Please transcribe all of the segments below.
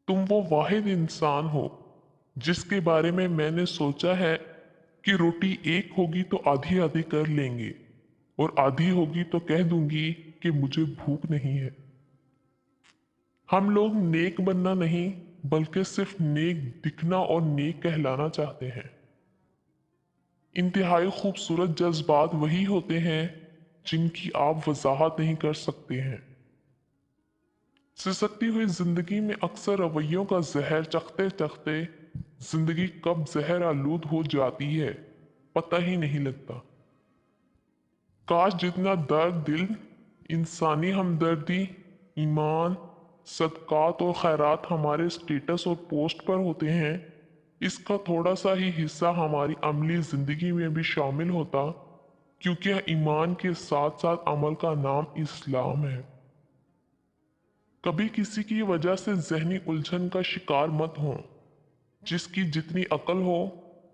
तुम वो वाहिद इंसान हो जिसके बारे में मैंने सोचा है कि रोटी एक होगी तो आधी आधी कर लेंगे और आधी होगी तो कह दूंगी कि मुझे भूख नहीं है। हम लोग नेक बनना नहीं बल्कि सिर्फ नेक दिखना और नेक कहलाना चाहते हैं। इंतहाई खूबसूरत जज्बात वही होते हैं जिनकी आप वजाहत नहीं कर सकते हैं। सिसकती हुई जिंदगी में अक्सर रवैयों का जहर चखते चखते जिंदगी कब जहर आलूद हो जाती है पता ही नहीं लगता। काश जितना दर्द दिल, इंसानी हमदर्दी, ईमान, सदकात और खैरात हमारे स्टेटस और पोस्ट पर होते हैं, इसका थोड़ा सा ही हिस्सा हमारी अमली ज़िंदगी में भी शामिल होता, क्योंकि ईमान के साथ साथ अमल का नाम इस्लाम है। कभी किसी की वजह से जहनी उलझन का शिकार मत हो। जिसकी जितनी अकल हो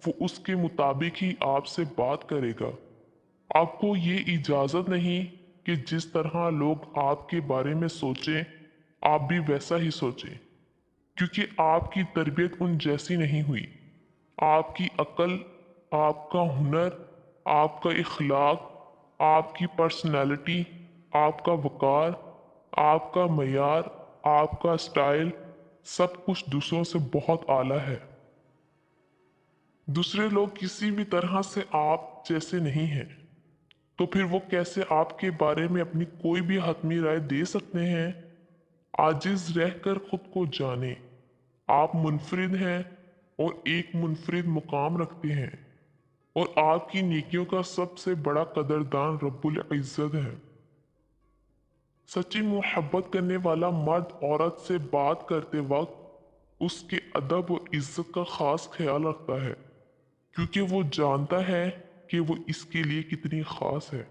वो उसके मुताबिक ही आपसे बात करेगा। आपको ये इजाज़त नहीं कि जिस तरह लोग आपके बारे में सोचें आप भी वैसा ही सोचें, क्योंकि आपकी तरबियत उन जैसी नहीं हुई। आपकी अकल, आपका हुनर, आपका इखलाक, आपकी पर्सनैलिटी, आपका वक़ार, आपका मयार, आपका स्टाइल, सब कुछ दूसरों से बहुत आला है। दूसरे लोग किसी भी तरह से आप जैसे नहीं हैं, तो फिर वो कैसे आपके बारे में अपनी कोई भी हतमी राय दे सकते हैं। आजिज रहकर खुद को जाने, आप मुनफरिद हैं और एक मुनफरिद मुकाम रखते हैं, और आपकी नेकियों का सबसे बड़ा कदरदान रब्बुल इज़्ज़त है। सच्ची मोहब्बत करने वाला मर्द औरत से बात करते वक्त उसके अदब और इज्जत का खास ख्याल रखता है, क्योंकि वो जानता है कि वो इसके लिए कितनी खास है।